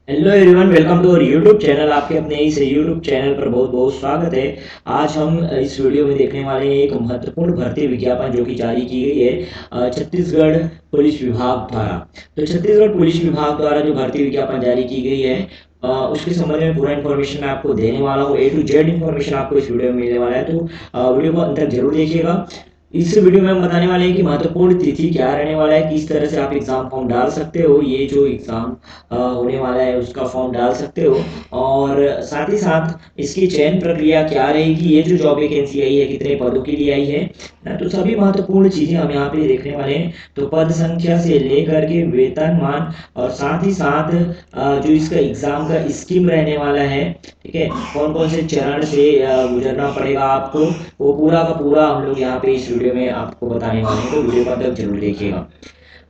Hello everyone, welcome to our YouTube channel. आपके अपने इस यूट्यूब चैनल पर बहुत बहुत स्वागत है। आज हम इस वीडियो में देखने वाले हैं एक महत्वपूर्ण भर्ती विज्ञापन जो कि जारी की गई है छत्तीसगढ़ पुलिस विभाग द्वारा। तो छत्तीसगढ़ पुलिस विभाग द्वारा जो भर्ती विज्ञापन जारी की गई है उसके संबंध में पूरा इन्फॉर्मेशन मैं आपको देने वाला हूँ। A to Z इन्फॉर्मेशन आपको इस वीडियो में मिलने वाला है, तो वीडियो को अंत तक जरूर देखिएगा। इस वीडियो में हम बताने वाले हैं कि महत्वपूर्ण तिथि क्या रहने वाला है, किस तरह से आप एग्जाम फॉर्म डाल सकते हो, ये जो एग्जाम होने वाला है उसका फॉर्म डाल सकते हो, और साथ ही साथ इसकी चयन प्रक्रिया क्या रहेगी, ये जो जॉब वैकेंसी आई है कितने पदों के लिए आई है ना, तो सभी महत्वपूर्ण चीजें हम यहाँ पे देखने वाले हैं। तो पद संख्या से लेकर के वेतनमान और साथ ही साथ जो इसका एग्जाम का स्कीम रहने वाला है, ठीक है, कौन कौन से चरण से गुजरना पड़ेगा आपको, वो पूरा का पूरा हम लोग यहाँ पे इस वीडियो में आपको बताने वाले हैं। तो वीडियो को तक जरूर देखिएगा।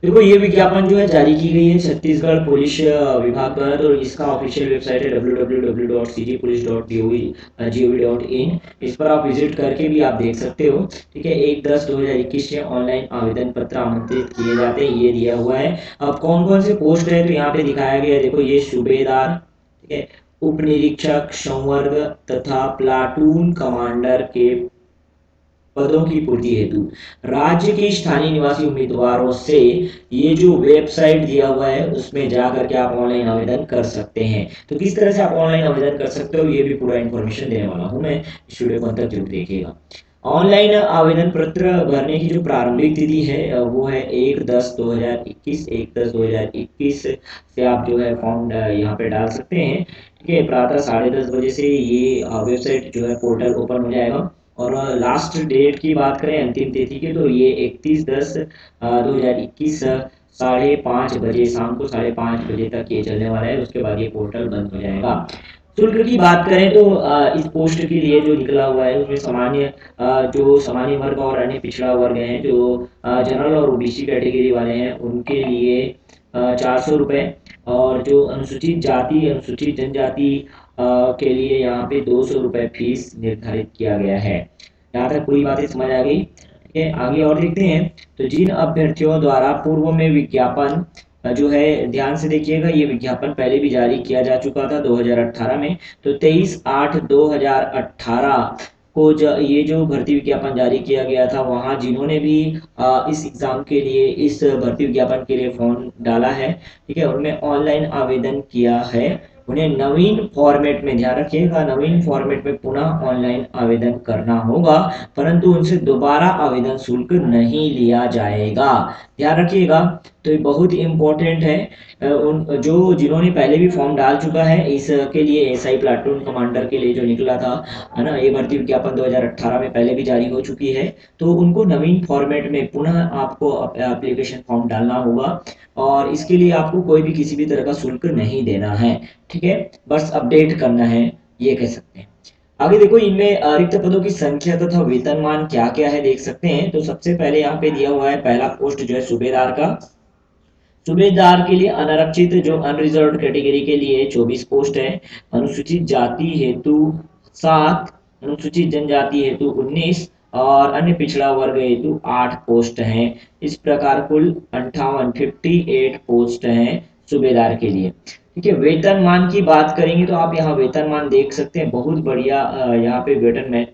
देखो, ये विज्ञापन जो है जारी की गई है छत्तीसगढ़ पुलिस विभाग द्वारा। तो इसका ऑफिशियल वेबसाइट है www.cgpolice.gov.in। इस पर आप विजिट करके भी आप देख सकते हो, ठीक है। 1/10/2021 से ऑनलाइन आवेदन पत्र आमंत्रित किए जाते हैं, ये दिया हुआ है। अब कौन कौन से पोस्ट है तो यहाँ पे दिखाया गया है। देखो, ये सूबेदार, ठीक है, उप निरीक्षक, संवर्ग तथा प्लाटून कमांडर के पदों की पूर्ति हेतु राज्य के स्थानीय निवासी उम्मीदवारों से ये जो वेबसाइट दिया हुआ है उसमें जा करके आप ऑनलाइन आवेदन कर सकते हैं। तो किस तरह से आप ऑनलाइन आवेदन कर सकते हो, ये भी पूरा इन्फॉर्मेशन देने वाला हूं मैं। इस वीडियो को अंत तक जरूर देखिएगा। ऑनलाइन आवेदन पत्र भरने की जो प्रारंभिक तिथि है वो है 1/10/2021। 1/10/2021 से आप जो है फॉर्म यहाँ पे डाल सकते हैं, ठीक है। प्रातः 10:30 बजे से ये वेबसाइट जो है पोर्टल ओपन हो जाएगा। और लास्ट डेट की बात करें, अंतिम तिथि की, तो ये 31/10/2021 5:30 बजे, शाम को 5:30 बजे तक ये चलने वाला है। उसके बाद ये पोर्टल बंद हो जाएगा। शुल्क की बात करें तो इस पोस्ट के लिए जो निकला हुआ है उसमें जो सामान्य वर्ग और अन्य पिछड़ा वर्ग हैं, जो जनरल और ओबीसी कैटेगरी वाले हैं, उनके लिए 400 रुपये। और जो अनुसूचित जाति अनुसूचित जनजाति के लिए यहाँ पे 200 रुपये फीस निर्धारित किया गया है। यहाँ तक पूरी बातें समझ आ गई, ठीक है। आगे और देखते हैं। तो जिन अभ्यर्थियों द्वारा पूर्व में विज्ञापन जो है, ध्यान से देखिएगा, ये विज्ञापन पहले भी जारी किया जा चुका था 2018 में। तो 23/8/2018 को ये जो भर्ती विज्ञापन जारी किया गया था, वहां जिन्होंने भी इस एग्जाम के लिए, इस भर्ती विज्ञापन के लिए फॉर्म डाला है, ठीक है, उनमें ऑनलाइन आवेदन किया है, उन्हें नवीन फॉर्मेट में, ध्यान रखिएगा, नवीन फॉर्मेट में पुनः ऑनलाइन आवेदन करना होगा, परंतु उनसे दोबारा आवेदन शुल्क नहीं लिया जाएगा। ध्यान रखिएगा। तो ये बहुत इंपॉर्टेंट है। उन जो जिन्होंने पहले भी फॉर्म डाल चुका है इसके लिए, एसआई प्लाटून कमांडर के लिए जो निकला था, है ना, ये भर्ती विज्ञापन 2018 में पहले भी जारी हो चुकी है, तो उनको नवीन फॉर्मेट में पुनः आपको एप्लीकेशन फॉर्म डालना होगा, और इसके लिए आपको कोई भी किसी भी तरह का शुल्क नहीं देना है, ठीक है। बस अपडेट करना है, ये कह सकते हैं। आगे देखो, इनमें रिक्त पदों की संख्या तथा वेतनमान क्या क्या है देख सकते हैं। तो सबसे पहले यहाँ पे दिया हुआ है पहला पोस्ट जो है सूबेदार का। सूबेदार के लिए अनारक्षित जो अनरिजर्व कैटेगरी के लिए 24 पोस्ट है। अनुसूचित जाति हेतु 7, अनुसूचित जनजाति हेतु 19 और अन्य पिछड़ा वर्ग हेतु 8 पोस्ट हैं। इस प्रकार कुल 58 पोस्ट हैं सूबेदार के लिए, ठीक है। वेतनमान की बात करेंगे तो आप यहाँ वेतनमान देख सकते हैं, बहुत बढ़िया। यहाँ पे वेतन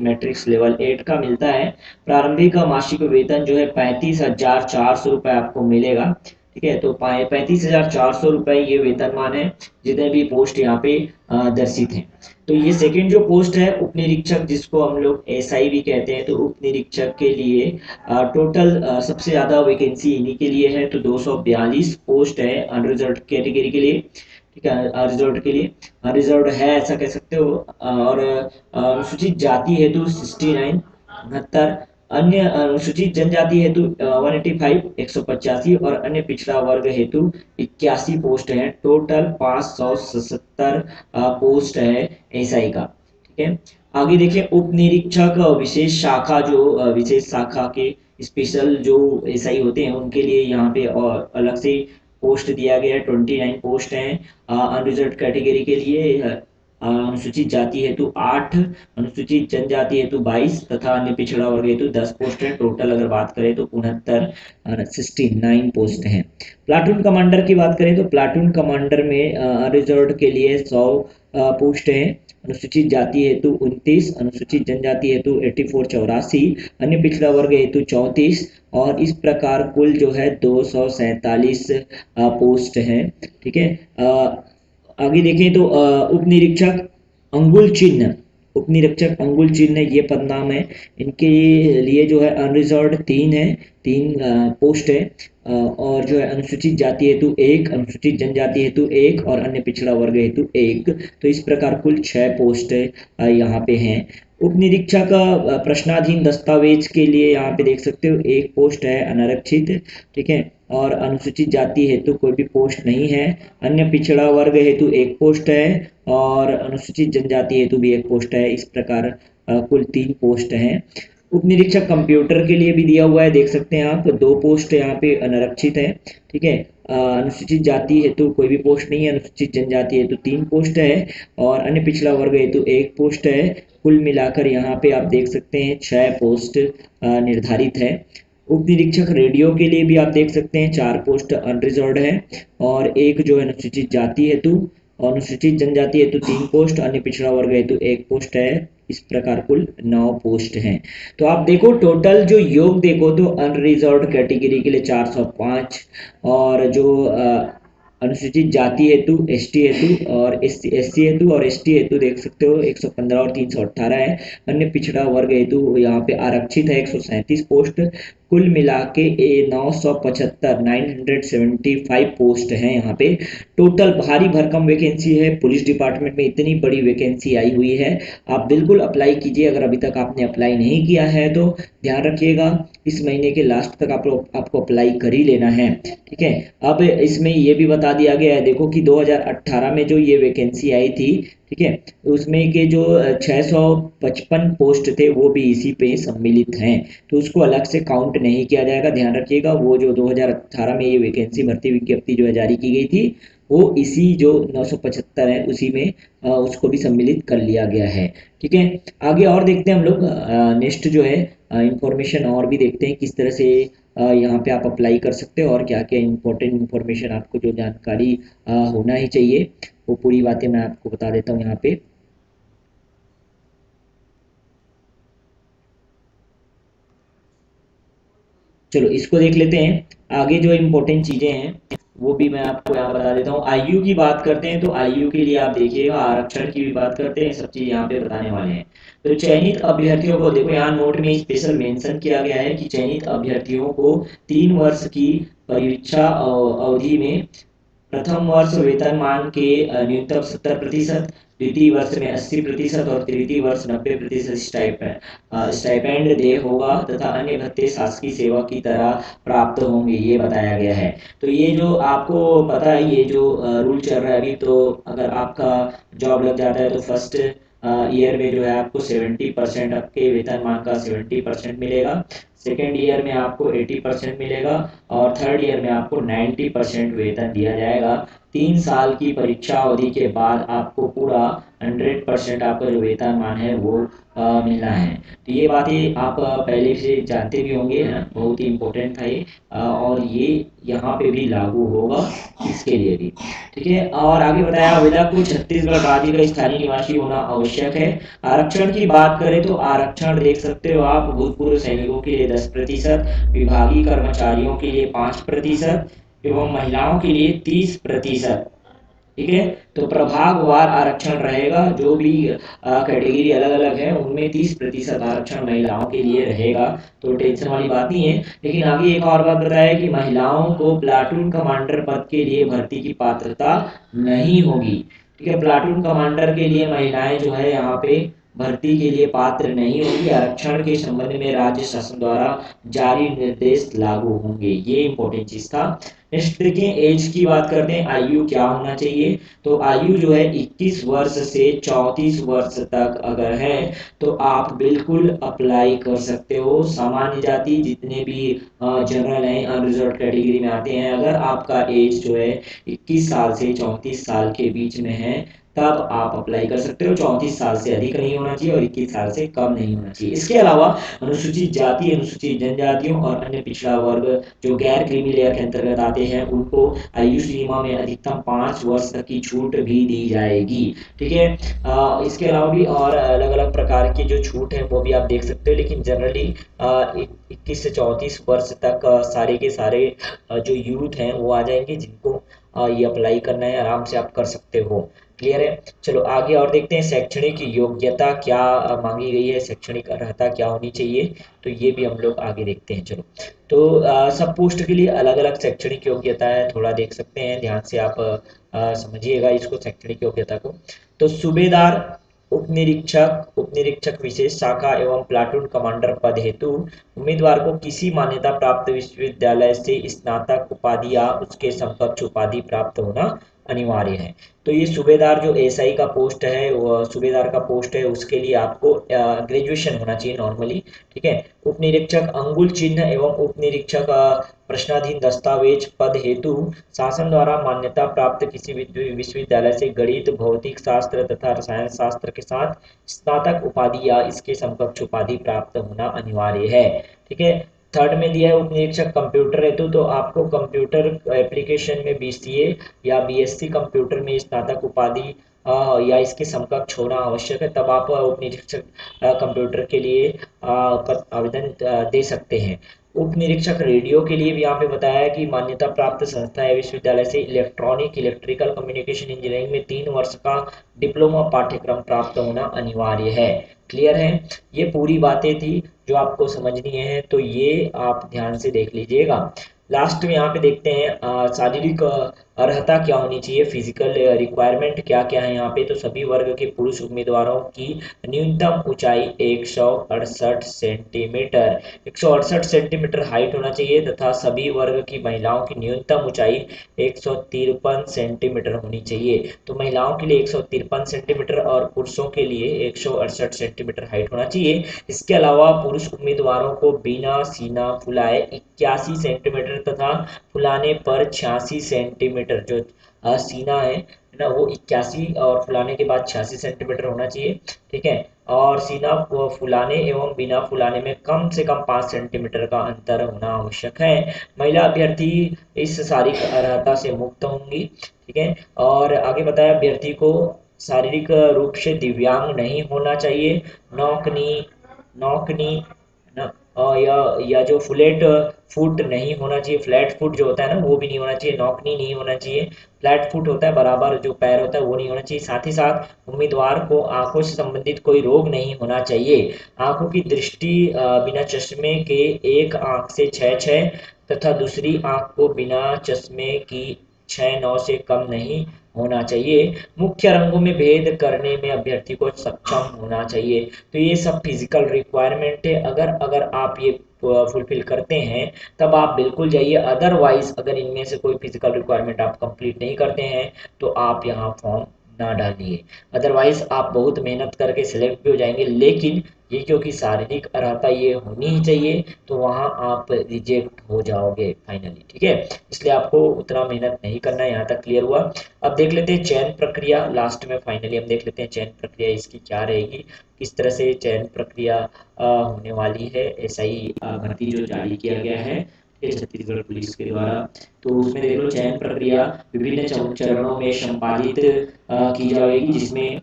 मैट्रिक्स लेवल 8 का मिलता है। प्रारंभिक मासिक वेतन जो है 35,400 रुपये आपको मिलेगा, ठीक है। तो 35,400 रुपये ये वेतनमान है, जितने भी पोस्ट यहाँ पे दर्शित हैं। तो ये सेकंड जो पोस्ट है उप निरीक्षक, जिसको हम लोग एसआई भी कहते हैं, तो उप निरीक्षक के लिए टोटल सबसे ज्यादा वैकेंसी इन्हीं के लिए है। तो 242 पोस्ट है अनरिजर्व कैटेगरी के लिए, ठीक है, अनरिजर्व के लिए, अनरिजर्व है ऐसा कह सकते हो। और अनुसूचित जाति हेतु 69, 69, अन्य अनुसूचित जनजाति हेतु 185, 185 और अन्य पिछड़ा वर्ग हेतु 81 पोस्ट है। टोटल 577 पोस्ट है एसआई का, ठीक है। आगे देखिए, उप निरीक्षक विशेष शाखा, जो विशेष शाखा के स्पेशल जो एसआई होते हैं उनके लिए यहाँ पे और अलग से पोस्ट दिया गया है। 29 पोस्ट हैं अनरिजर्व कैटेगरी के लिए, अनुसूचित जाति हेतु 8, अनुसूचित जनजाति हेतु 22 तथा अन्य पिछड़ा वर्ग हेतु 10 पोस्ट है। टोटल अगर बात करें तो 69 पोस्ट हैं। प्लाटून कमांडर की बात करें तो प्लाटून कमांडर में रिजर्व के लिए 100 पोस्ट है। अनुसूचित जाति हेतु 29, अनुसूचित जनजाति हेतु 84 अन्य पिछड़ा वर्ग हेतु 34 और इस प्रकार कुल जो है 247 पोस्ट हैं। ठीक है। आगे देखें तो उप निरीक्षक अंगुल चिन्ह, उप निरीक्षक अंगुल चिन्ह ये पदनाम है। इनके लिए जो है अनरिजर्व्ड 3 है, 3 पोस्ट है। और जो है अनुसूचित जाति हेतु 1, अनुसूचित जनजाति हेतु 1 और अन्य पिछड़ा वर्ग हेतु 1। तो इस प्रकार कुल 6 पोस्ट यहाँ पे हैं। उप निरीक्षक प्रश्नाधीन दस्तावेज के लिए यहाँ पे देख सकते हो 1 पोस्ट है अनारक्षित। ठीक है। और अनुसूचित जाति हेतु कोई भी पोस्ट नहीं है। अन्य पिछड़ा वर्ग हेतु 1 पोस्ट है और अनुसूचित जनजाति हेतु भी 1 पोस्ट है। इस प्रकार कुल 3 पोस्ट हैं। उप निरीक्षक कंप्यूटर के लिए भी दिया हुआ है, देख सकते हैं आप 2 पोस्ट यहाँ पे अनारक्षित है। ठीक है। अनुसूचित जाति हेतु कोई भी पोस्ट नहीं है, अनुसूचित जनजाति हेतु 3 पोस्ट है और अन्य पिछड़ा वर्ग हेतु 1 पोस्ट है। कुल मिलाकर यहाँ पे आप देख सकते हैं 6 पोस्ट निर्धारित है। उप निरीक्षक रेडियो के लिए भी आप देख सकते हैं 4 पोस्ट अनरिजर्व्ड है और 1 जो है अनुसूचित जाति हेतु और अनुसूचित जनजाति हेतु 3 पोस्ट, अन्य पिछड़ा वर्ग हेतु 1 पोस्ट है। इस प्रकार कुल 9 पोस्ट हैं। तो आप देखो टोटल जो योग देखो तो अनरिजर्व्ड कैटेगरी के लिए 405 और जो अनुसूचित जाति हेतु एसटी हेतु और एससी हेतु और एसटी हेतु देख सकते हो 115 और 318 है। अन्य पिछड़ा वर्ग हेतु यहाँ पे आरक्षित है 137 पोस्ट। कुल मिला के 975 पोस्ट हैं यहाँ पे। टोटल भारी भरकम वैकेंसी है। पुलिस डिपार्टमेंट में इतनी बड़ी वैकेंसी आई हुई है, आप बिल्कुल अप्लाई कीजिए। अगर अभी तक आपने अप्लाई नहीं किया है तो ध्यान रखिएगा इस महीने के लास्ट तक आपको अप्लाई कर ही लेना है। ठीक है। अब इसमें ये भी बता दिया गया है देखो कि 2018 में जो ये वैकेंसी आई थी, ठीक है, उसमें के जो 655 पोस्ट थे वो भी इसी पे सम्मिलित हैं, तो उसको अलग से काउंट नहीं किया जाएगा। ध्यान रखिएगा वो जो 2018 में ये वैकेंसी भर्ती विज्ञप्ति जो है जारी की गई थी वो इसी जो 975 है उसी में उसको भी सम्मिलित कर लिया गया है। ठीक है। आगे और देखते हैं हम लोग नेक्स्ट जो है इंफॉर्मेशन और भी देखते हैं किस तरह से यहाँ पे आप अप्लाई कर सकते हो और क्या क्या इंपॉर्टेंट इंफॉर्मेशन आपको जो जानकारी होना ही चाहिए वो पूरी बातें मैं आपको बता देता हूँ यहाँ पे। चलो इसको देख लेते हैं। आगे जो इम्पोर्टेंट चीजें हैं वो भी मैं आपको यहाँ बता देता हूँ। आयु की बात करते हैं तो आयु के लिए आप देखिएगा, आरक्षण की भी बात करते हैं, सब चीज यहाँ पे बताने वाले हैं। तो चयनित अभ्यर्थियों को देखो यहाँ नोट में स्पेशल मेंशन किया गया है कि चयनित अभ्यर्थियों को 3 वर्ष की परीक्षा अवधि में प्रथम वर्ष वेतनमान के न्यूनतम 70%, द्वितीय वर्ष में 80% और तृतीय वर्ष 90% स्टाइपेंड दे होगा तथा अन्य भत्ते शासकीय सेवा की तरह प्राप्त होंगे, ये बताया गया है। तो ये जो आपको पता है ये जो रूल चल रहा है अभी, तो अगर आपका जॉब लग जाता है तो फर्स्ट ईयर में जो है आपको 70% आपके वेतनमान का 70% मिलेगा, सेकेंड ईयर में आपको 80% मिलेगा और थर्ड ईयर में आपको 90% वेतन दिया जाएगा। 3 साल की परीक्षा अवधि के बाद आपको पूरा 100% आपका जो वेतनमान है वो मिलना है। तो ये बातें आप पहले से जानते भी होंगे, बहुत ही इम्पोर्टेंट था ये और ये यहाँ पे भी लागू होगा इसके लिए भी। ठीक है। और आगे बताया आवेदक को छत्तीसगढ़ राज्य का स्थानीय निवासी होना आवश्यक है। आरक्षण की बात करें तो आरक्षण देख सकते हो आप, भूतपूर्व सैनिकों के लिए 10%, विभागीय कर्मचारियों के लिए 5% एवं महिलाओं के लिए 30%। ठीक है। तो प्रभागवार आरक्षण रहेगा, जो भी कैटेगरी अलग अलग है उनमें 30% आरक्षण महिलाओं के लिए रहेगा, तो टेंशन वाली बात नहीं है। लेकिन आगे एक और बात बताया कि महिलाओं को प्लाटून कमांडर पद के लिए भर्ती की पात्रता नहीं होगी। ठीक है। प्लाटून कमांडर के लिए महिलाएं जो है यहाँ पे भर्ती के लिए पात्र नहीं होगी। आरक्षण के संबंध में राज्य शासन द्वारा जारी निर्देश लागू होंगे, ये इंपॉर्टेंट चीज था। नेक्स्ट देखिए एज की बात करते हैं, आयु क्या होना चाहिए। तो आयु जो है 21 वर्ष से 34 वर्ष तक अगर है तो आप बिल्कुल अप्लाई कर सकते हो। सामान्य जाति जितने भी जनरल हैं अनरिजर्व कैटेगरी में आते हैं, अगर आपका एज जो है 21 साल से 34 साल के बीच में है तब आप अप्लाई कर सकते हो। 34 साल से अधिक नहीं होना चाहिए और 21 साल से कम नहीं होना चाहिए। इसके अलावा अनुसूचित जाति, अनुसूचित जनजातियों और अन्य पिछड़ा वर्ग जो गैर क्रीमी लेयर के अंतर्गत आते हैं, उनको आयु सीमा में अधिकतम 5 वर्ष तक की छूट भी दी जाएगी। ठीक है, इसके अलावा भी और अलग अलग प्रकार की जो छूट है वो भी आप देख सकते हो, लेकिन जनरली 21 से 34 वर्ष तक सारे के सारे जो यूथ हैं वो आ जाएंगे, जिनको ये अप्लाई करना है, आराम से आप कर सकते हो। क्लियर है। चलो आगे और देखते हैं शैक्षणिक योग्यता क्या मांगी गई है, शैक्षणिक अर्हता क्या होनी चाहिए, तो ये भी हम लोग आगे देखते हैं। चलो, तो सब पोस्ट के लिए अलग अलग शैक्षणिक योग्यता है, थोड़ा देख सकते हैं, ध्यान से आप समझिएगा इसको, शैक्षणिक योग्यता को। तो सूबेदार, उप निरीक्षक विशेष शाखा एवं प्लाटून कमांडर पद हेतु उम्मीदवार को किसी मान्यता प्राप्त विश्वविद्यालय से स्नातक उपाधि या उसके समकक्ष उपाधि प्राप्त होना अनिवार्य है। तो ये सूबेदार जो एसआई का पोस्ट है, वो सूबेदार का पोस्ट है, उसके लिए आपको ग्रेजुएशन होना चाहिए नॉर्मली। ठीक है। उप निरीक्षक अंगुल चिन्ह एवं उप निरीक्षक प्रश्नाधीन दस्तावेज पद हेतु शासन द्वारा मान्यता प्राप्त किसी विश्वविद्यालय से गणित, भौतिक शास्त्र तथा रसायन शास्त्र के साथ स्नातक उपाधि या इसके समकक्ष उपाधि प्राप्त होना अनिवार्य है। ठीक है। थर्ड में दिया है उप निरीक्षक कंप्यूटर हेतु, तो आपको कंप्यूटर एप्लीकेशन में बीसीए या बीएससी कंप्यूटर में स्नातक उपाधि या इसके समकक्ष होना आवश्यक है, तब आप उप निरीक्षक कंप्यूटर के लिए आवेदन दे सकते हैं। उप निरीक्षक रेडियो के लिए भी यहाँ पे बताया है कि मान्यता प्राप्त संस्था या विश्वविद्यालय से इलेक्ट्रिकल कम्युनिकेशन इंजीनियरिंग में 3 वर्ष का डिप्लोमा पाठ्यक्रम प्राप्त होना अनिवार्य है। क्लियर है। ये पूरी बातें थी जो आपको समझनी है, तो ये आप ध्यान से देख लीजिएगा। लास्ट में यहाँ पे देखते हैं शारीरिक अर्हता क्या होनी चाहिए, फिजिकल रिक्वायरमेंट क्या क्या है यहाँ पे। तो सभी वर्ग के पुरुष उम्मीदवारों की न्यूनतम ऊंचाई 168 सेंटीमीटर 168 सेंटीमीटर हाइट होना चाहिए, तथा सभी वर्ग की महिलाओं की न्यूनतम ऊंचाई 153 सेंटीमीटर होनी चाहिए। तो महिलाओं के लिए 153 सेंटीमीटर और पुरुषों के लिए 168 सेंटीमीटर हाइट होना चाहिए। इसके अलावा पुरुष उम्मीदवारों को बिना सीना फुलाए 81 सेंटीमीटर तथा फुलाने पर 86 सेंटीमीटर, जो सीना है ना, वो 81 और फुलाने के बाद 86 सेंटीमीटर होना चाहिए। ठीक है। और सीना फुलाने एवं बिना फुलाने में कम से कम 5 सेंटीमीटर का अंतर होना आवश्यक है। महिला अभ्यर्थी इस शारीरिक अर्हता से मुक्त होंगी। ठीक है। और आगे बताया अभ्यर्थी को शारीरिक रूप से दिव्यांग नहीं होना चाहिए। नौकनी नौकनी ना या जो फ्लैट फुट नहीं होना चाहिए, फ्लैट फुट जो होता है ना वो भी नहीं होना चाहिए, नौकनी नहीं होना चाहिए। फ्लैट फुट होता है बराबर जो पैर होता है वो नहीं होना चाहिए। साथ ही साथ उम्मीदवार को आंखों से संबंधित कोई रोग नहीं होना चाहिए। आंखों की दृष्टि बिना चश्मे के एक आंख से 6/6 तथा दूसरी आंख को बिना चश्मे की 6/9 से कम नहीं होना चाहिए। मुख्य रंगों में भेद करने में अभ्यर्थी को सक्षम होना चाहिए। तो ये सब फिजिकल रिक्वायरमेंट है, अगर आप ये फुलफिल करते हैं तब आप बिल्कुल जाइए। अदरवाइज अगर इनमें से कोई फिजिकल रिक्वायरमेंट आप कंप्लीट नहीं करते हैं तो आप यहाँ फॉर्म ना डालिए। अदरवाइज आप बहुत मेहनत करके सिलेक्ट भी हो जाएंगे, लेकिन ये क्योंकि शारीरिक अर्हता ये होनी ही चाहिए, तो वहाँ आप रिजेक्ट हो जाओगे फाइनली। ठीक है। इसलिए आपको उतना मेहनत नहीं करना है। यहाँ तक क्लियर हुआ। अब देख लेते हैं चयन प्रक्रिया, लास्ट में फाइनली हम देख लेते हैं चयन प्रक्रिया इसकी क्या रहेगी, किस तरह से चयन प्रक्रिया होने वाली है। एसआई भर्ती जो जारी किया गया है छत्तीसगढ़ पुलिस के द्वारा, तो उसमें देख लो चयन प्रक्रिया विभिन्न चरणों में संपादित की जाएगी, जिसमें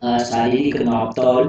शारीरिक नापतौल,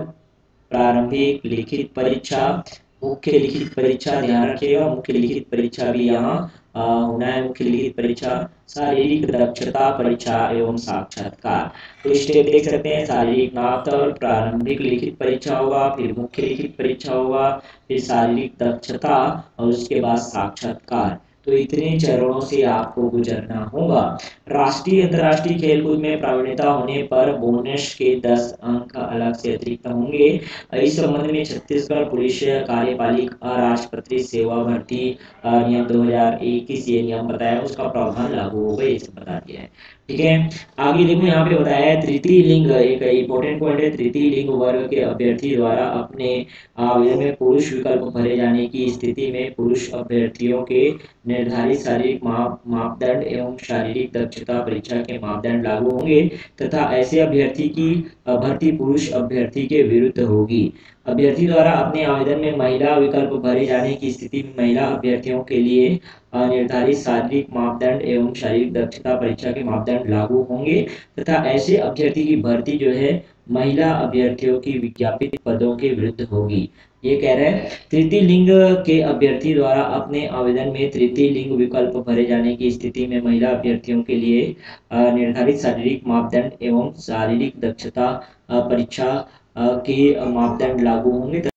प्रारंभिक लिखित परीक्षा, मुख्य लिखित परीक्षा, ध्यान रखिएगा मुख्य लिखित परीक्षा भी यहाँ होना है। मुख्य लिखित परीक्षा, शारीरिक दक्षता परीक्षा एवं साक्षात्कार। तो स्टेप देख सकते हैं, शारीरिक नापतौल, प्रारंभिक लिखित परीक्षा होगा, फिर मुख्य लिखित परीक्षा होगा, फिर शारीरिक दक्षता और उसके बाद साक्षात्कार। तो इतने चरणों से आपको गुजरना होगा। राष्ट्रीय अंतर्राष्ट्रीय खेलकूद में प्रावीण्यता होने पर बोनस के 10 अंक अलग से अतिरिक्त होंगे। इस संबंध में छत्तीसगढ़ पुलिस कार्यपालिक अराजपत्रित सेवा भर्ती नियम 2021 ये नियम बताया, उसका प्रावधान लागू होगा, ये सब बता दिया है। ठीक है। आगे देखो यहाँ पे बताया है तृतीय लिंग, एक इंपॉर्टेंट पॉइंट है, तृतीय लिंग वर्ग के अभ्यर्थी द्वारा अपने आवेदन में पुरुष विकल्प भरे जाने की स्थिति में पुरुष अभ्यर्थियों के निर्धारित शारीरिक मापदंड एवं शारीरिक दक्षता परीक्षा के मापदंड लागू होंगे तथा ऐसे अभ्यर्थी की भर्ती पुरुष अभ्यर्थी के विरुद्ध होगी। अभ्यर्थी द्वारा अपने आवेदन में महिला विकल्प भरे जाने की स्थिति में महिला अभ्यर्थियों के लिए निर्धारित शारीरिक मापदंड एवं शारीरिक दक्षता परीक्षा के मापदंड लागू होंगे तथा ऐसे अभ्यर्थी की भर्ती जो है महिला अभ्यर्थियों की विज्ञापित पदों के विरुद्ध होगी। ये कह रहे हैं तृतीय लिंग के अभ्यर्थी द्वारा अपने आवेदन में तृतीय लिंग विकल्प भरे जाने की स्थिति में महिला अभ्यर्थियों के लिए निर्धारित शारीरिक मापदंड एवं शारीरिक दक्षता परीक्षा के मापदंड लागू होंगे।